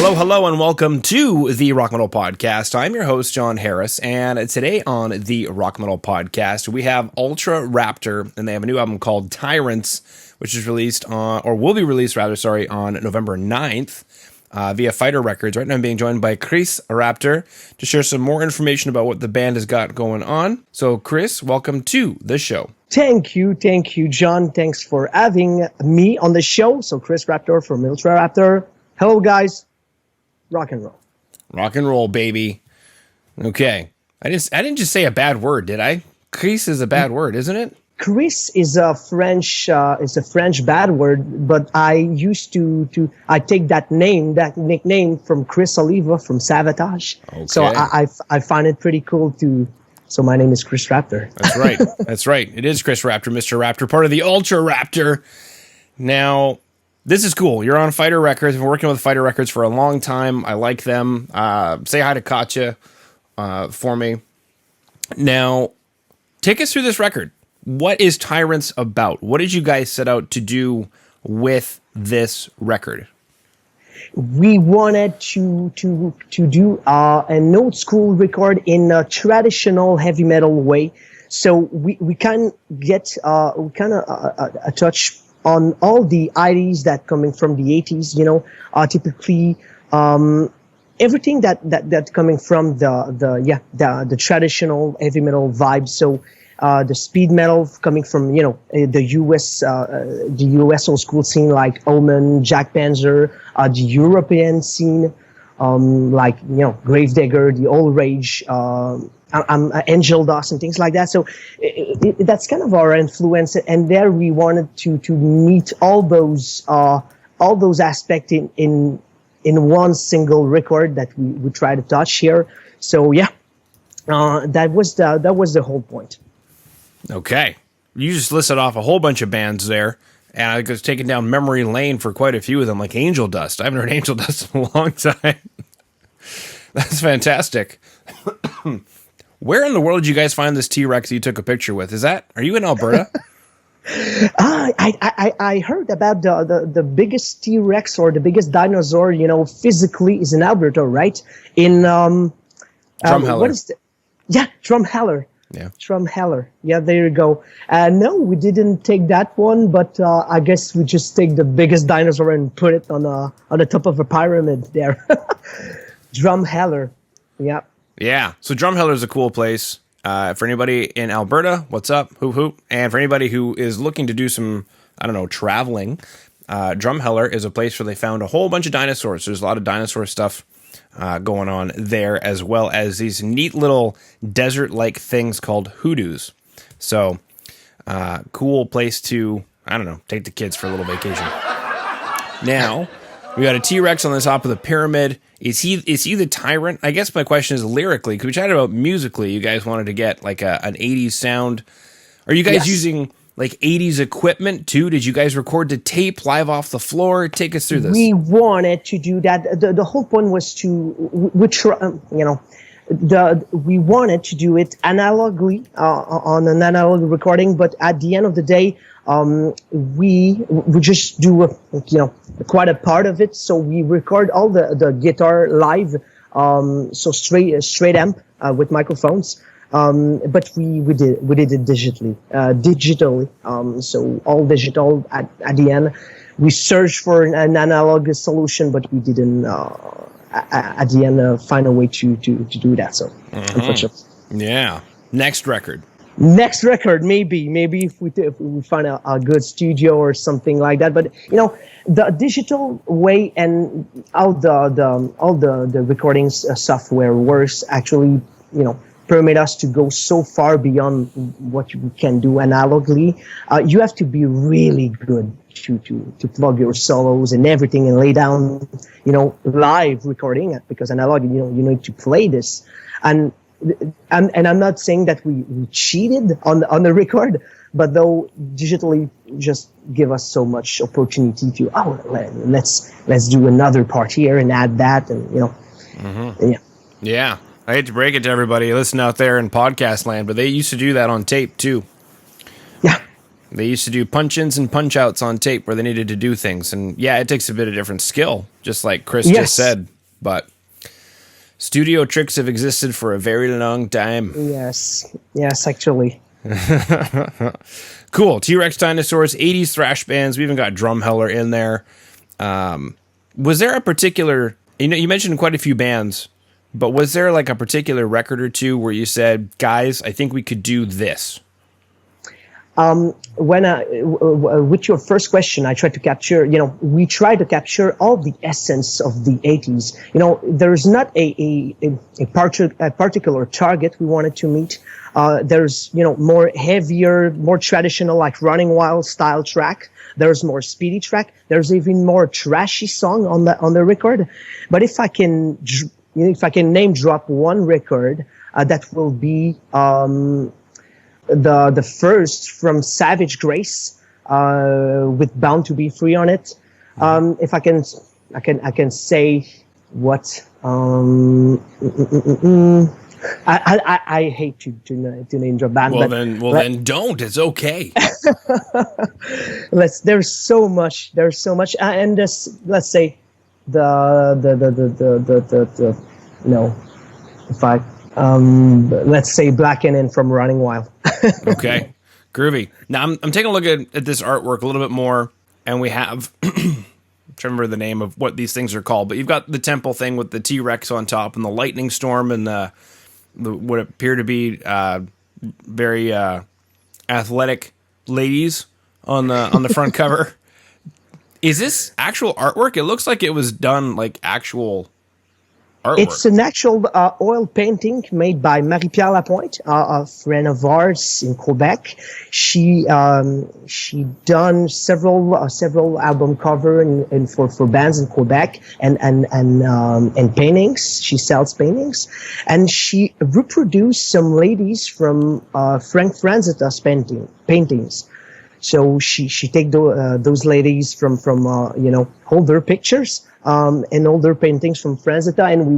Hello, and welcome to the Rock Metal Podcast. I'm your host, John Harris, and today on the Rock Metal Podcast, we have ÜLTRA RAPTÖR, and they have a new album called Tyrants, which is released on, or will be released, rather, sorry, on November 9th via Fighter Records. Right now I'm being joined by Criss Raptor to share some more information about what the band has got going on. So, Criss, welcome to the show. Thank you, John. Thanks for having me on the show. So, Criss Raptor from ÜLTRA RAPTÖR. Hello, guys. Rock and roll. Rock and roll, baby. Okay. I didn't just say a bad word, did I? Criss is a bad word, isn't it? Criss is a French bad word, but I used to I take that nickname from Chris Oliva from Savatage. Okay. So I find it pretty cool to. So my name is Criss Raptor. That's right. That's right. It is Criss Raptor, Mr. Raptor, part of the ÜLTRA RAPTÖR. Now, this is cool. You're on Fighter Records. I've been working with Fighter Records for a long time. I like them. Say hi to Katya for me. Now, take us through this record. What is Tyrants about? What did you guys set out to do with this record? We wanted to do an old school record in a traditional heavy metal way. So we can get a touch on all the ideas that coming from the 80s, typically everything that coming from the traditional heavy metal vibe. So the speed metal coming from the US old school scene like Omen, Jack Panzer, the European scene like Gravedigger, the Old Rage, Angel Dust and things like that. So that's kind of our influence, and there we wanted to meet all those aspects in one single record that we try to touch here. So that was the whole point. Okay, you just listed off a whole bunch of bands there, and I was taking down memory lane for quite a few of them, like Angel Dust. I haven't heard Angel Dust in a long time. That's fantastic. Where in the world did you guys find this T-Rex you took a picture with? Are you in Alberta? I heard about the biggest T-Rex or the biggest dinosaur, physically is in Alberta, right? In Drumheller. What is Drumheller. Yeah. Drumheller. Yeah, there you go. No, we didn't take that one, but I guess we just take the biggest dinosaur and put it on the top of a pyramid there. Drumheller. Yeah. Yeah. So Drumheller is a cool place. For anybody in Alberta, what's up? Hoop hoop. And for anybody who is looking to do some, traveling, Drumheller is a place where they found a whole bunch of dinosaurs. There's a lot of dinosaur stuff going on there, as well as these neat little desert-like things called hoodoos. So, cool place to, take the kids for a little vacation. Now, we got a T-Rex on the top of the pyramid. Is he the tyrant? I guess my question is lyrically. Could we chat about musically? You guys wanted to get like an 80s sound. Are you guys using like 80s equipment too? Did you guys record to tape live off the floor? Take us through this. We wanted to do that. The whole point was we wanted to do it analogically on an analog recording, but at the end of the day, we just do quite a part of it. So we record all the guitar live, so straight amp with microphones. But we did it digitally. So all digital at the end. We searched for an analog solution, but we didn't at the end find a way to do that. So unfortunately. Yeah. Next record, maybe if we find a good studio or something like that. But the digital way and all the recordings software works actually permit us to go so far beyond what you can do analogically. You have to be really good to plug your solos and everything and lay down, live recording, because analog, you need to play this. And I'm not saying that we cheated on the record, but though digitally just give us so much opportunity to let's do another part here and add that, and yeah. I hate to break it to everybody listen out there in podcast land, but they used to do that on tape too. Yeah. They used to do punch-ins and punch-outs on tape where they needed to do things. And yeah, it takes a bit of different skill, just like Criss just said. but studio tricks have existed for a very long time. Yes, actually. Cool. T-Rex dinosaurs, 80s thrash bands. We even got Drumheller in there. Was there a particular, you mentioned quite a few bands, but was there like a particular record or two where you said, guys, I think we could do this? With your first question, I tried to capture, we try to capture all the essence of the 80s. There's not a particular target we wanted to meet. There's, more heavier, more traditional, like Running Wild style track. There's more speedy track. There's even more trashy song on the record. But if I can name drop one record, that will be, the first from Savage Grace, with Bound to Be Free on it. If I can say what, I hate to name drop band. Then don't. It's okay. There's so much, and this, let's say let's say Black and In from Running Wild. Okay, groovy. Now I'm taking a look at this artwork a little bit more, and we have I'm trying to remember the name of what these things are called, but you've got the temple thing with the T-Rex on top and the lightning storm and the what appear to be very athletic ladies on the front cover. Is this actual artwork? It looks like it was done like actual artwork. It's an actual oil painting made by Marie-Pierre Lapointe, a friend of ours in Quebec. She done several album cover and for bands in Quebec and paintings. She sells paintings, and she reproduced some ladies from Frank Franzita's paintings. So she take those ladies from older pictures and older paintings from Franzita, and we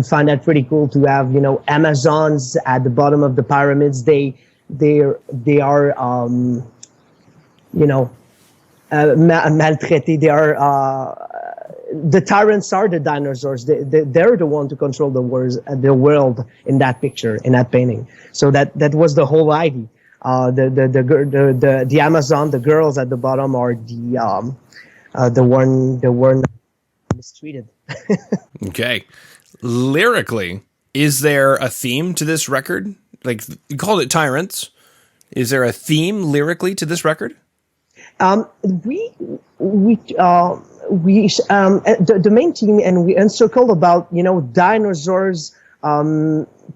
find that pretty cool to have Amazons at the bottom of the pyramids. They are maltraités. They are the Tyrants are the dinosaurs. They're the one to control the world in that picture, in that painting. So that was the whole idea. The Amazon, the girls at the bottom are the one mistreated. Okay. Lyrically, is there a theme to this record? Like, you called it Tyrants. Is there a theme lyrically to this record? The main theme, and we encircled about dinosaurs.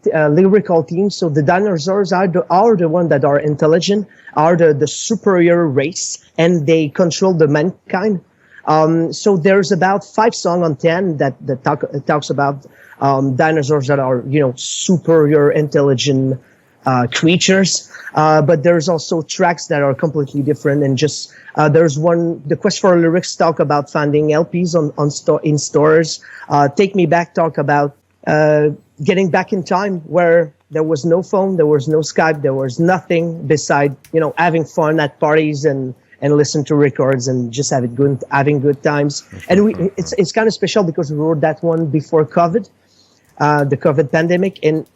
Lyrical theme. So the dinosaurs are the one that are intelligent, are the superior race, and they control the mankind. So there's about 5 songs on 10 that talks about dinosaurs that are superior intelligent creatures. But there's also tracks that are completely different, and just there's one. The Quest for Lyrics talk about finding LPs in stores. Take Me Back talk about getting back in time where there was no phone, there was no Skype, there was nothing beside, having fun at parties and listen to records and just having good times. And it's kind of special because we wrote that one before COVID, the COVID pandemic. And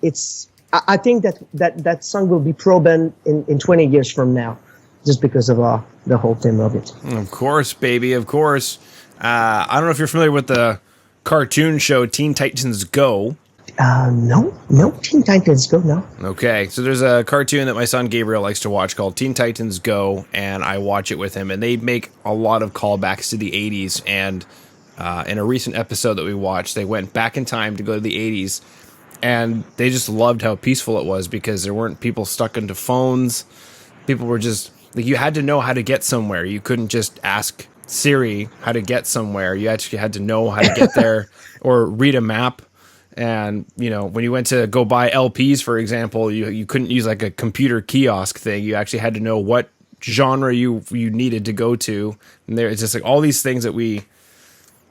I think that song will be proven in 20 years from now, just because of the whole theme of it. Of course, baby, of course. I don't know if you're familiar with the cartoon show Teen Titans Go. No, Teen Titans Go, no. Okay, so there's a cartoon that my son Gabriel likes to watch called Teen Titans Go, and I watch it with him, and they make a lot of callbacks to the 80s, and in a recent episode that we watched, they went back in time to go to the 80s, and they just loved how peaceful it was because there weren't people stuck into phones. People were just, like, you had to know how to get somewhere. You couldn't just ask Siri how to get somewhere. You actually had to know how to get there or read a map. And, when you went to go buy LPs, for example, you couldn't use like a computer kiosk thing. You actually had to know what genre you needed to go to. And it's just like all these things that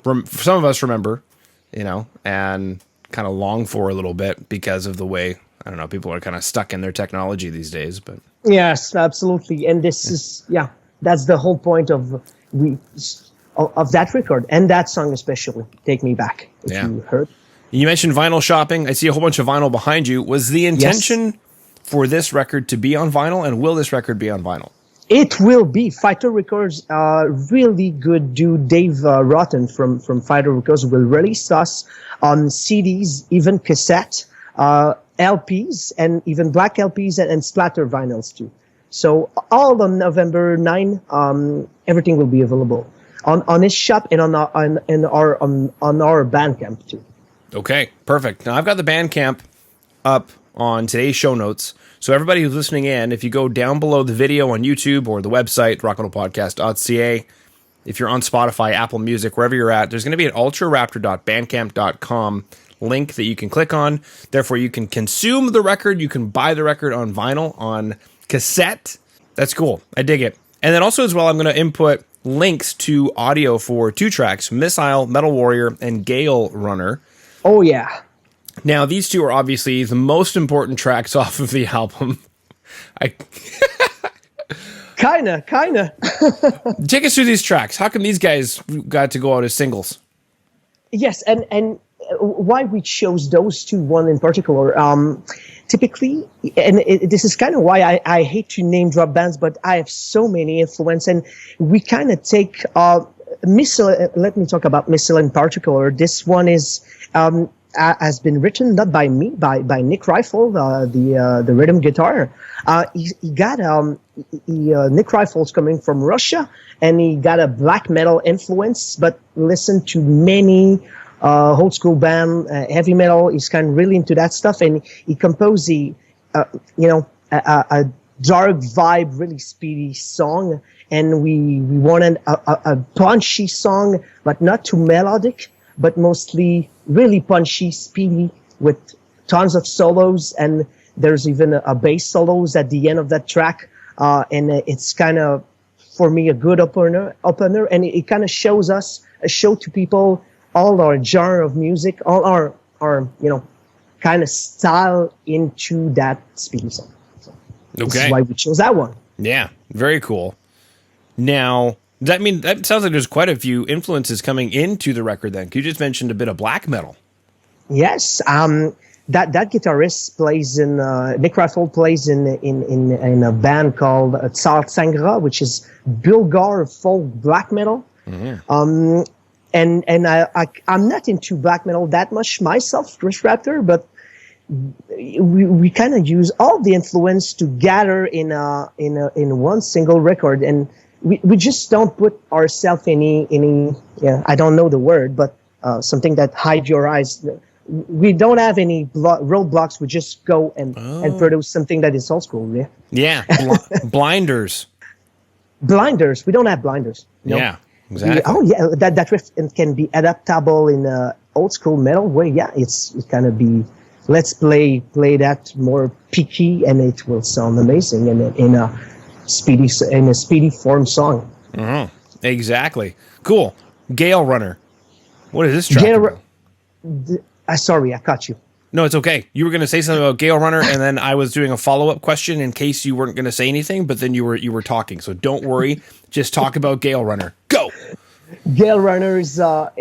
some of us remember, and kind of long for a little bit because of the way, I don't know, people are kind of stuck in their technology these days. But yes, absolutely. And this is, that's the whole point of of that record and that song especially. Take Me Back. If you heard. You mentioned vinyl shopping. I see a whole bunch of vinyl behind you. Was the intention for this record to be on vinyl, and will this record be on vinyl? It will be. Fighter Records, really good dude, Dave Rotten from Fighter Records, will release us on CDs, even cassette, LPs, and even black LPs and splatter vinyls too. So all on November 9, everything will be available on his shop and on our Bandcamp too. Okay, perfect. Now I've got the Bandcamp up on today's show notes. So everybody who's listening in, if you go down below the video on YouTube or the website, rockandrollpodcast.ca, if you're on Spotify, Apple Music, wherever you're at, there's going to be an ultraraptor.bandcamp.com link that you can click on. Therefore, you can consume the record. You can buy the record on vinyl, on cassette. That's cool. I dig it. And then also as well, I'm going to input links to audio for 2 tracks, Missile, Metal Warrior, and Gale Runner. Oh, yeah. Now, these 2 are obviously the most important tracks off of the album. Kinda. Take us through these tracks. How come these guys got to go out as singles? Yes, and why we chose those 2, one in particular, typically, and this is kind of why I hate to name drop bands, but I have so many influence, and we kind of take Missile. Let me talk about Missile in particular. This one is has been written not by me, by Nick Rifle, the rhythm guitar. He got Nick Rifle's coming from Russia, and he got a black metal influence, but listened to many old school band, heavy metal. He's kind of really into that stuff, and he composed a dark vibe, really speedy song, and we wanted a punchy song, but not too melodic, but mostly really punchy, speedy, with tons of solos, and there's even a bass solos at the end of that track, and it's kind of, for me, a good opener, and it kind of shows us, show to people all our genre of music, all our kind of style into that speedy song. So this is why we chose that one. Yeah, very cool. Now, that sounds like there's quite a few influences coming into the record then. You just mentioned a bit of black metal. Yes, that guitarist plays in Nick Rifle plays in a band called Tsar Sangra, which is Bulgar folk black metal. Mm-hmm. And I'm not into black metal that much myself, Criss Raptor, but we kind of use all the influence to gather in one single record, and we just don't put ourselves any I don't know the word, but something that hide your eyes. We don't have any roadblocks. We just go and produce something that is old school. Yeah. Blinders. Blinders. We don't have blinders. No. Yeah. Exactly. That riff can be adaptable in a old school metal way. Yeah, it's kind of be. Let's play that more peaky, and it will sound amazing in a speedy form song. Mm-hmm. Exactly. Cool. Gale Runner. What is this track about? Sorry, I caught you. No, it's okay. You were going to say something about Gale Runner, and then I was doing a follow-up question in case you weren't going to say anything, but then you were talking. So don't worry. Just talk about Gale Runner. Go. Gale Runner is a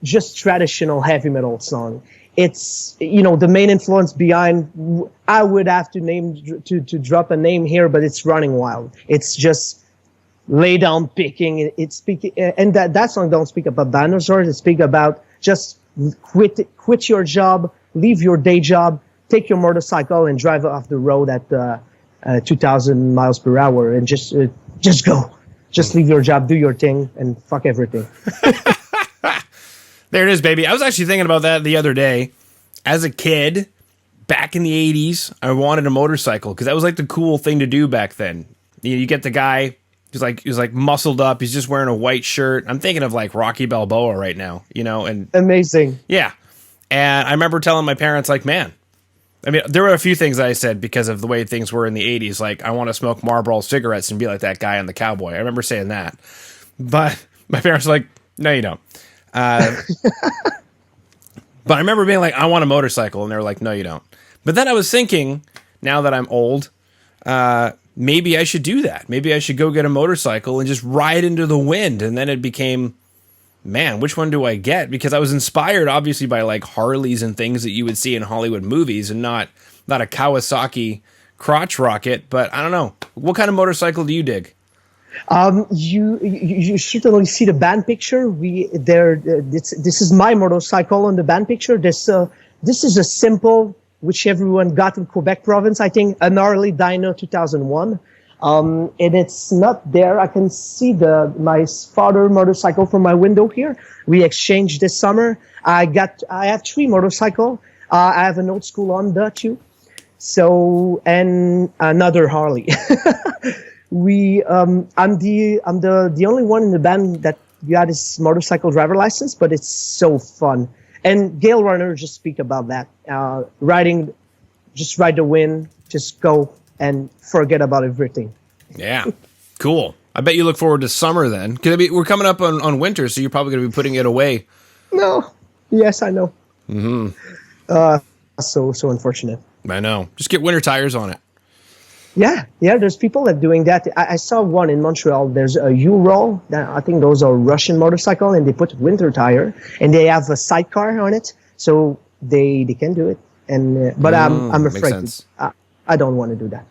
just traditional heavy metal song. It's the main influence behind. I would have to drop a name here, but it's Running Wild. It's just lay down picking. It's speaking, and that song don't speak about dinosaurs. It speak about just quit your job, leave your day job, take your motorcycle and drive off the road at 2,000 miles per hour, and just go. Just leave your job, do your thing, and fuck everything. There it is, baby. I was actually thinking about that the other day. As a kid, back in the 80s, I wanted a motorcycle because that was like the cool thing to do back then. You get the guy who's like muscled up. He's just wearing a white shirt. I'm thinking of like Rocky Balboa right now, and amazing. Yeah. And I remember telling my parents, like, man, I mean, there were a few things that I said because of the way things were in the 80s. Like, I want to smoke Marlboro cigarettes and be like that guy on The Cowboy. I remember saying that. But my parents were like, no, you don't. But I remember being like, I want a motorcycle. And they were like, no, you don't. But then I was thinking, now that I'm old, maybe I should do that. Maybe I should go get a motorcycle and just ride into the wind. And then it became man, which one do I get? Because I was inspired, obviously, by like Harleys and things that you would see in Hollywood movies, and not a Kawasaki crotch rocket. But I don't know. What kind of motorcycle do you dig? You should only see the band picture. This is my motorcycle on the band picture. This is a simple, which everyone got in Quebec province, I think, an Harley Dyna 2001. And it's not there. I can see my father motorcycle from my window here. We exchanged this summer. I have 3 motorcycles. I have an old school Honda too. So, and another Harley. I'm the only one in the band that got his motorcycle driver license, but it's so fun. And Gale Runner just speak about that. Riding, just ride the wind, just go and forget about everything. Yeah, cool. I bet you look forward to summer then. Because we're coming up on winter, so you're probably going to be putting it away. No. Yes, I know. Mm-hmm. So unfortunate. I know. Just get winter tires on it. Yeah, there's people that doing that. I saw one in Montreal. There's a U-Roll. I think those are Russian motorcycle, and they put winter tire, and they have a sidecar on it, so they can do it. And but I'm afraid I don't want to do that.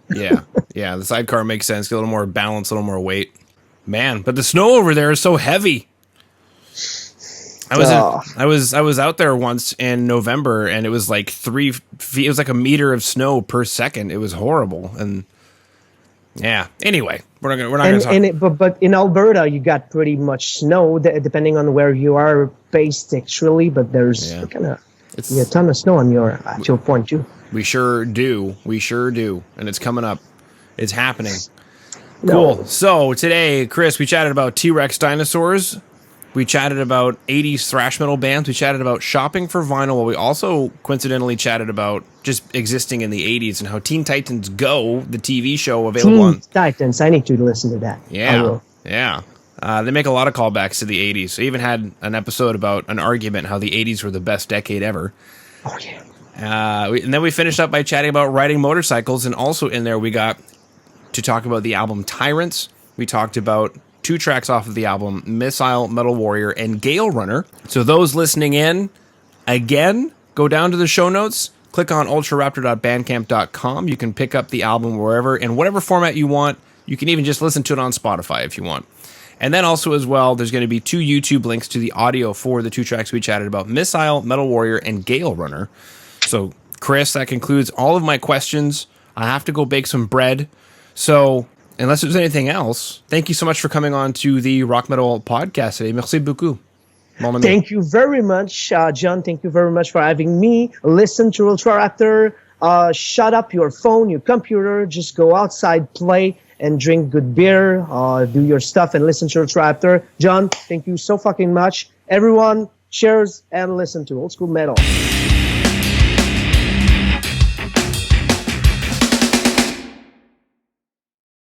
Yeah, the sidecar makes sense. Get a little more balance, a little more weight. Man, but the snow over there is so heavy. I was out there once in November, and it was like 3 feet. It was like a meter of snow per second. It was horrible. And yeah. Anyway, we're not going to talk. But in Alberta, you got pretty much snow, depending on where you are based, actually. But there's a ton of snow at your point too. We sure do. And it's coming up. It's happening. No. Cool. So today, Chris, we chatted about T-Rex dinosaurs. We chatted about 80s thrash metal bands. We chatted about shopping for vinyl. Well, we also coincidentally chatted about just existing in the 80s and how Teen Titans Go, the TV show available on... Teen Titans, I need to listen to that. Yeah. They make a lot of callbacks to the 80s. I even had an episode about an argument how the 80s were the best decade ever. Oh, yeah. And then we finished up by chatting about riding motorcycles. And also in there, we got to talk about the album Tyrants. We talked about 2 tracks off of the album, Missile, Metal Warrior, and Gale Runner. So those listening in, again, go down to the show notes, click on ultraraptor.bandcamp.com. You can pick up the album wherever, in whatever format you want. You can even just listen to it on Spotify if you want. And then also as well, there's going to be 2 YouTube links to the audio for the 2 tracks we chatted about, Missile, Metal Warrior, and Gale Runner. So, Chris, that concludes all of my questions. I have to go bake some bread. So... unless there's anything else, thank you so much for coming on to the Rock Metal Podcast today. Merci beaucoup. Thank you very much, John. Thank you very much for having me. Listen to ÜLTRA RAPTÖR. Shut up your phone, your computer. Just go outside, play, and drink good beer. Do your stuff and listen to ÜLTRA RAPTÖR. John, thank you so fucking much. Everyone, cheers and listen to old school metal.